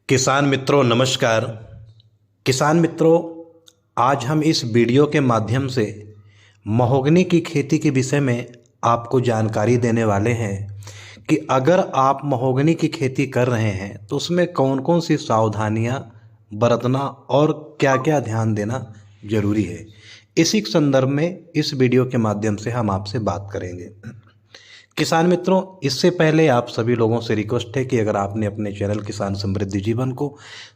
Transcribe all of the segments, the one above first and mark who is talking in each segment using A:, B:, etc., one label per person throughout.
A: किसान मित्रों नमस्कार। किसान मित्रों, आज हम इस वीडियो के माध्यम से महोगनी की खेती के विषय में आपको जानकारी देने वाले हैं कि अगर आप महोगनी की खेती कर रहे हैं तो उसमें कौन कौन सी सावधानियां बरतना और क्या क्या ध्यान देना जरूरी है। इसी संदर्भ में इस वीडियो के माध्यम से हम आपसे बात करेंगे। किसान मित्रों, इससे पहले आप सभी लोगों से रिक्वेस्ट है कि अगर आपने अपने चैनल किसान समृद्धि जीवन को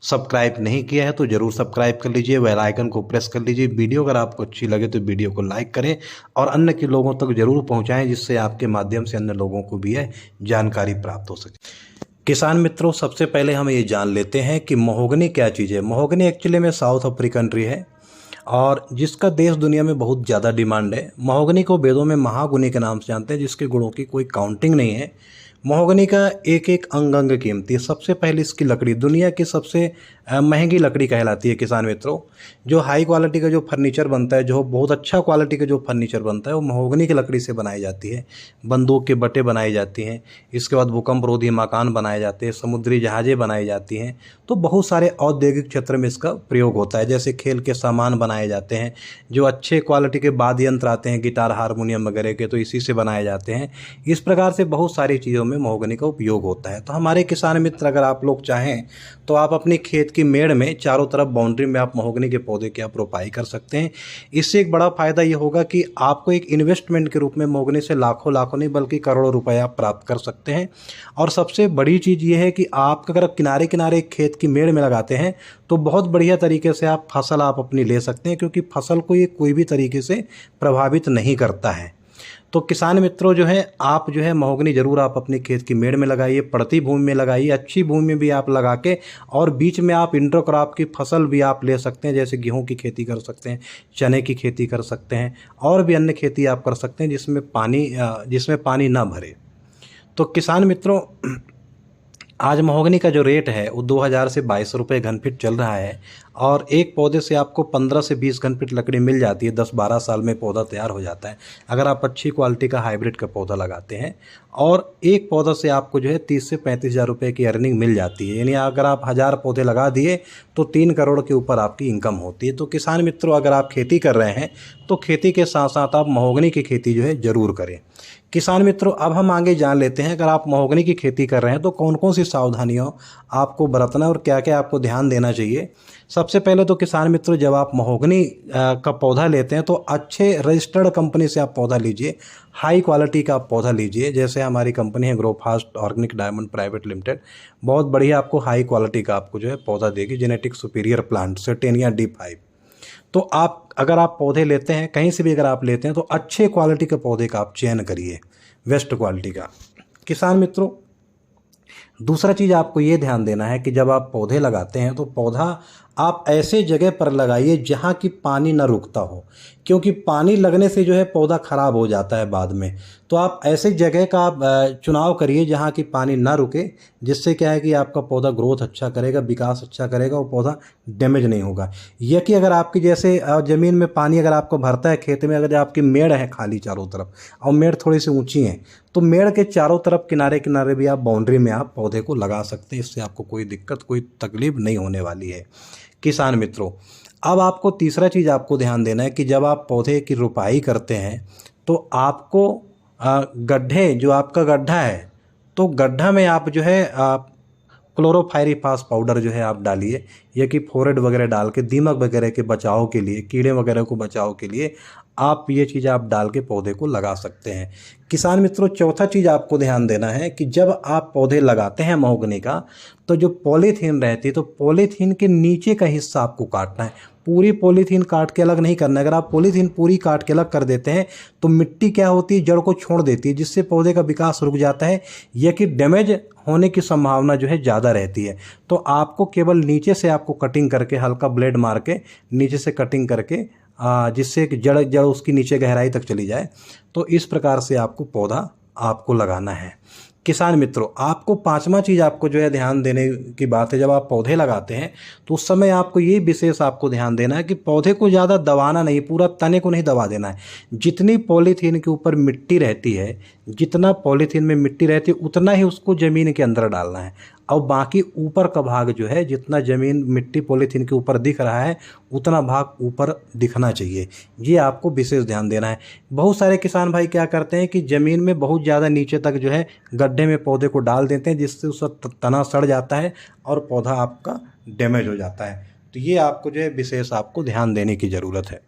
A: सब्सक्राइब नहीं किया है तो ज़रूर सब्सक्राइब कर लीजिए, बेल आइकन को प्रेस कर लीजिए। वीडियो अगर आपको अच्छी लगे तो वीडियो को लाइक करें और अन्य के लोगों तक जरूर पहुंचाएं, जिससे आपके माध्यम से अन्य लोगों को भी यह जानकारी प्राप्त हो सके। किसान मित्रों, सबसे पहले हम ये जान लेते हैं कि महोगनी क्या चीज़ है। महोगनी एक्चुअली में साउथ अफ्रीकन ट्री है और जिसका देश दुनिया में बहुत ज़्यादा डिमांड है। महोगनी को वेदों में महागुनी के नाम से जानते हैं, जिसके गुणों की कोई काउंटिंग नहीं है। महोगनी का एक एक अंग अंग कीमती है। सबसे पहले इसकी लकड़ी दुनिया की सबसे महंगी लकड़ी कहलाती है। किसान मित्रों, जो हाई क्वालिटी का जो फर्नीचर बनता है, जो बहुत अच्छा क्वालिटी का जो फर्नीचर बनता है, वो महोगनी की लकड़ी से बनाई जाती है। बंदूक के बट्टे बनाई जाती हैं, इसके बाद भूकंप रोधी मकान बनाए जाते हैं, समुद्री जहाज़ें बनाई जाती हैं। तो बहुत सारे औद्योगिक क्षेत्र में इसका प्रयोग होता है। जैसे खेल के सामान बनाए जाते हैं, जो अच्छे क्वालिटी के वाद्य यंत्र आते हैं, गिटार हारमोनियम वगैरह के, तो इसी से बनाए जाते हैं। इस प्रकार से बहुत सारी चीज़ों में महोगनी का उपयोग होता है। तो हमारे किसान मित्र, अगर आप लोग चाहें तो आप अपने खेत की मेड़ में चारों तरफ बाउंड्री में आप महोगनी के पौधे की आप रोपाई कर सकते हैं। इससे एक बड़ा फायदा ये होगा कि आपको एक इन्वेस्टमेंट के रूप में महोगनी से लाखों लाखों नहीं बल्कि करोड़ों रुपए आप प्राप्त कर सकते हैं। और सबसे बड़ी चीज़ ये है कि आप अगर किनारे किनारे खेत की मेड़ में लगाते हैं तो बहुत बढ़िया तरीके से आप फसल आप अपनी ले सकते हैं, क्योंकि फसल को ये कोई भी तरीके से प्रभावित नहीं करता है। तो किसान मित्रों, जो है आप जो है महोगनी ज़रूर आप अपने खेत की मेड़ में लगाइए, पड़ती भूमि में लगाइए, अच्छी भूमि में भी आप लगा के, और बीच में आप इंटरक्रॉप की फसल भी आप ले सकते हैं। जैसे गेहूं की खेती कर सकते हैं, चने की खेती कर सकते हैं, और भी अन्य खेती आप कर सकते हैं जिसमें पानी ना भरे। तो किसान मित्रों, आज महोगनी का जो रेट है वो 2000 से 2200 रुपये घन फीट चल रहा है, और एक पौधे से आपको 15 से 20 घन फीट लकड़ी मिल जाती है। 10-12 साल में पौधा तैयार हो जाता है अगर आप अच्छी क्वालिटी का हाइब्रिड का पौधा लगाते हैं। और एक पौधा से आपको जो है 30 से 35 हज़ार रुपये की अर्निंग मिल जाती है। यानी अगर आप 1000 पौधे लगा दिए तो 3 करोड़ के ऊपर आपकी इनकम होती है। तो किसान मित्रों, अगर आप खेती कर रहे हैं तो खेती के साथ साथ आप महोगनी की खेती जो है ज़रूर करें। किसान मित्रों, अब हम आगे जान लेते हैं, अगर आप महोगनी की खेती कर रहे हैं तो कौन कौन सी सावधानियों आपको बरतना और क्या क्या आपको ध्यान देना चाहिए। सबसे पहले तो किसान मित्रों, जब आप महोगनी का पौधा लेते हैं तो अच्छे रजिस्टर्ड कंपनी से आप पौधा लीजिए, हाई क्वालिटी का आप पौधा लीजिए। जैसे हमारी कंपनी है ग्रोफास्ट ऑर्गेनिक डायमंड प्राइवेट लिमिटेड, बहुत बढ़िया आपको हाई क्वालिटी का आपको जो है पौधा देगी, जेनेटिक सुपीरियर प्लांट सेटेनिया D5। तो अगर आप पौधे लेते हैं कहीं से भी, अगर आप लेते हैं तो अच्छे क्वालिटी के पौधे का आप चयन करिए, बेस्ट क्वालिटी का। किसान मित्रों, दूसरा चीज़ आपको ये ध्यान देना है कि जब आप पौधे लगाते हैं तो पौधा आप ऐसे जगह पर लगाइए जहाँ की पानी न रुकता हो, क्योंकि पानी लगने से जो है पौधा खराब हो जाता है बाद में। तो आप ऐसे जगह का आप चुनाव करिए जहाँ की पानी ना रुके, जिससे क्या है कि आपका पौधा ग्रोथ अच्छा करेगा, विकास अच्छा करेगा, वो पौधा डैमेज नहीं होगा। यह कि अगर आपकी जैसे ज़मीन में पानी अगर आपको भरता है खेत में, अगर आपकी मेड़ है खाली चारों तरफ और मेड़ थोड़ी सी ऊंची है, तो मेड़ के चारों तरफ किनारे किनारे भी आप बाउंड्री में आप पौधे को लगा सकते हैं। इससे आपको कोई दिक्कत कोई तकलीफ नहीं होने वाली है। किसान मित्रों, अब आपको तीसरा चीज़ आपको ध्यान देना है कि जब आप पौधे की रोपाई करते हैं तो आपको गड्ढे, जो आपका गड्ढा है तो गड्ढा में आप जो है क्लोरोफायरीफास पाउडर जो है आप डालिए, या कि फोरेट वगैरह डाल के दीमक वगैरह के बचाव के लिए, कीड़े वगैरह को बचाव के लिए आप ये चीज़ आप डाल के पौधे को लगा सकते हैं। किसान मित्रों, चौथा चीज़ आपको ध्यान देना है कि जब आप पौधे लगाते हैं महोगनी का, तो जो पॉलीथीन रहती है तो पॉलीथीन के नीचे का हिस्सा आपको काटना है। पूरी पॉलीथीन काट के अलग नहीं करना है। अगर आप पॉलीथीन पूरी काट के अलग कर देते हैं तो मिट्टी क्या होती है, जड़ को छोड़ देती है, जिससे पौधे का विकास रुक जाता है, यह कि डैमेज होने की संभावना जो है ज़्यादा रहती है। तो आपको केवल नीचे से आपको कटिंग करके, हल्का ब्लेड मार के नीचे से कटिंग करके, जिससे कि जड़ उसकी नीचे गहराई तक चली जाए। तो इस प्रकार से आपको पौधा आपको लगाना है। किसान मित्रों, आपको पांचवा चीज़ आपको जो है ध्यान देने की बात है, जब आप पौधे लगाते हैं तो उस समय आपको ये विशेष आपको ध्यान देना है कि पौधे को ज़्यादा दबाना नहीं, पूरा तने को नहीं दबा देना है। जितनी पॉलीथीन के ऊपर मिट्टी रहती है, जितना पॉलीथीन में मिट्टी रहती है उतना ही उसको ज़मीन के अंदर डालना है। और बाकी ऊपर का भाग जो है, जितना ज़मीन मिट्टी पॉलीथीन के ऊपर दिख रहा है उतना भाग ऊपर दिखना चाहिए। ये आपको विशेष ध्यान देना है। बहुत सारे किसान भाई क्या करते हैं कि ज़मीन में बहुत ज़्यादा नीचे तक जो है गड्ढे में पौधे को डाल देते हैं, जिससे उसका तना सड़ जाता है और पौधा आपका डैमेज हो जाता है। तो ये आपको जो है विशेष आपको ध्यान देने की ज़रूरत है।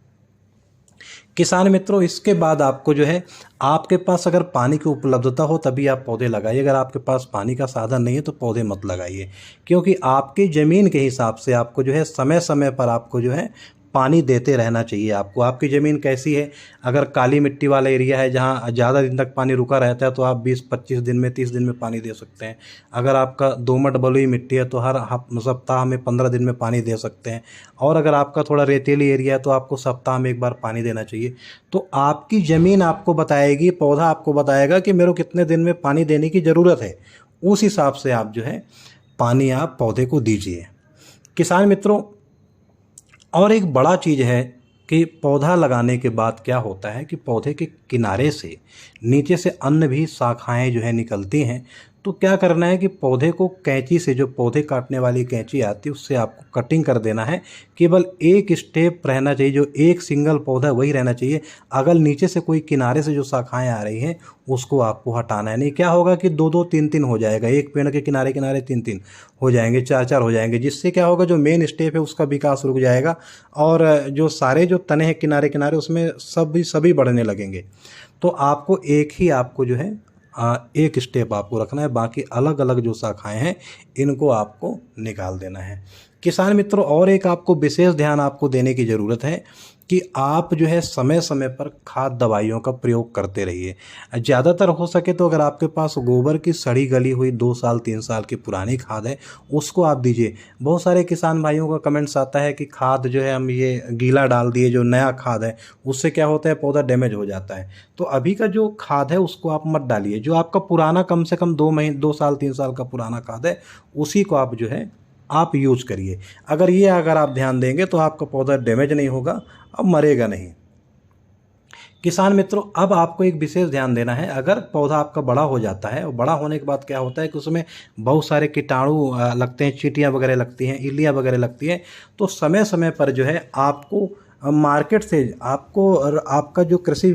A: किसान मित्रों, इसके बाद आपको जो है, आपके पास अगर पानी की उपलब्धता हो तभी आप पौधे लगाइए। अगर आपके पास पानी का साधन नहीं है तो पौधे मत लगाइए, क्योंकि आपकी ज़मीन के हिसाब से आपको जो है समय समय पर आपको जो है पानी देते रहना चाहिए। आपकी ज़मीन कैसी है, अगर काली मिट्टी वाला एरिया है जहाँ ज़्यादा दिन तक पानी रुका रहता है तो आप 20-25 दिन में, 30 दिन में पानी दे सकते हैं। अगर आपका दोमट बलुई मिट्टी है तो हर सप्ताह में 15 दिन में पानी दे सकते हैं। और अगर आपका थोड़ा रेतीली एरिया है तो आपको सप्ताह में एक बार पानी देना चाहिए। तो आपकी ज़मीन आपको बताएगी, पौधा आपको बताएगा कि मेरे को कितने दिन में पानी देने की ज़रूरत है। उस हिसाब से आप जो है पानी आप पौधे को दीजिए। किसान मित्रों, और एक बड़ा चीज़ है कि पौधा लगाने के बाद क्या होता है कि पौधे के किनारे से नीचे से अन्य भी शाखाएं जो है निकलती हैं। तो क्या करना है कि पौधे को कैंची से, जो पौधे काटने वाली कैंची आती है उससे आपको कटिंग कर देना है। केवल एक स्टेप रहना चाहिए, जो एक सिंगल पौधा वही रहना चाहिए। अगर नीचे से कोई किनारे से जो शाखाएं आ रही हैं उसको आपको हटाना है। नहीं क्या होगा कि 2-2, 3-3 हो जाएगा, एक पेड़ के किनारे किनारे 3-3 हो जाएंगे, 4-4 हो जाएंगे, जिससे क्या होगा जो मेन स्टेप है उसका विकास रुक जाएगा और जो सारे जो तने हैं किनारे किनारे उसमें सभी बढ़ने लगेंगे। तो आपको एक ही आपको जो है एक स्टेप आपको रखना है, बाकी अलग अलग जो शाखाएं हैं इनको आपको निकाल देना है। किसान मित्रों, और एक आपको विशेष ध्यान आपको देने की ज़रूरत है कि आप जो है समय समय पर खाद दवाइयों का प्रयोग करते रहिए। ज़्यादातर हो सके तो अगर आपके पास गोबर की सड़ी गली हुई 2 साल 3 साल की पुरानी खाद है उसको आप दीजिए। बहुत सारे किसान भाइयों का कमेंट्स आता है कि खाद जो है हम ये गीला डाल दिए, जो नया खाद है उससे क्या होता है पौधा डैमेज हो जाता है। तो अभी का जो खाद है उसको आप मत डालिए। जो आपका पुराना कम से कम 2 साल 3 साल का पुराना खाद है उसी को आप जो है आप यूज करिए। अगर आप ध्यान देंगे तो आपका पौधा डैमेज नहीं होगा, अब मरेगा नहीं। किसान मित्रों, अब आपको एक विशेष ध्यान देना है। अगर पौधा आपका बड़ा हो जाता है और बड़ा होने के बाद क्या होता है कि उसमें बहुत सारे कीटाणु लगते हैं, चींटियाँ वगैरह लगती हैं, इल्लियाँ वगैरह लगती हैं, तो समय समय पर जो है आपको मार्केट से आपका जो कृषि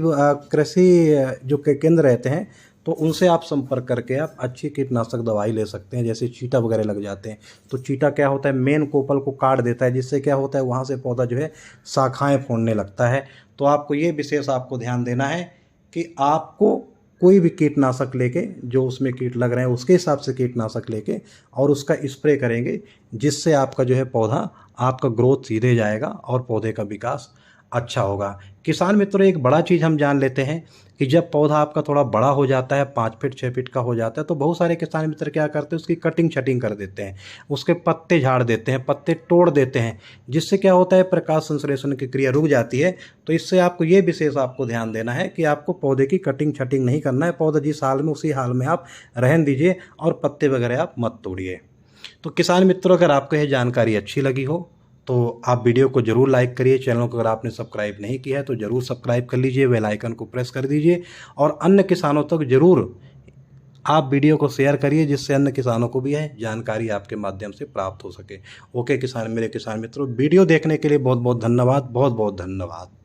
A: जो केंद्र रहते हैं तो उनसे आप संपर्क करके आप अच्छी कीटनाशक दवाई ले सकते हैं। जैसे चीटा वगैरह लग जाते हैं तो चीटा क्या होता है मेन कोपल को काट देता है, जिससे क्या होता है वहाँ से पौधा जो है शाखाएं फोड़ने लगता है। तो आपको ये विशेष आपको ध्यान देना है कि आपको कोई भी कीटनाशक लेके, जो उसमें कीट लग रहे हैं उसके हिसाब से कीटनाशक लेके और उसका स्प्रे करेंगे, जिससे आपका जो है पौधा आपका ग्रोथ सीधे जाएगा और पौधे का विकास अच्छा होगा। किसान मित्रों, एक बड़ा चीज़ हम जान लेते हैं कि जब पौधा आपका थोड़ा बड़ा हो जाता है, 5 फीट 6 फीट का हो जाता है, तो बहुत सारे किसान मित्र क्या करते हैं उसकी कटिंग छटिंग कर देते हैं, उसके पत्ते झाड़ देते हैं, पत्ते तोड़ देते हैं, जिससे क्या होता है प्रकाश संश्लेषण की क्रिया रुक जाती है। तो इससे आपको ये विशेष आपको ध्यान देना है कि आपको पौधे की कटिंग छटिंग नहीं करना है। पौधा जिस हाल में उसी हाल में आप रहने दीजिए और पत्ते वगैरह आप मत तोड़िए। तो किसान मित्रों, अगर आपको यह जानकारी अच्छी लगी हो तो आप वीडियो को जरूर लाइक करिए। चैनल को अगर आपने सब्सक्राइब नहीं किया है तो जरूर सब्सक्राइब कर लीजिए, बेल आइकन को प्रेस कर दीजिए और अन्य किसानों तक जरूर आप वीडियो को शेयर करिए, जिससे अन्य किसानों को भी है जानकारी आपके माध्यम से प्राप्त हो सके। ओके मेरे किसान मित्रों, वीडियो देखने के लिए बहुत बहुत धन्यवाद।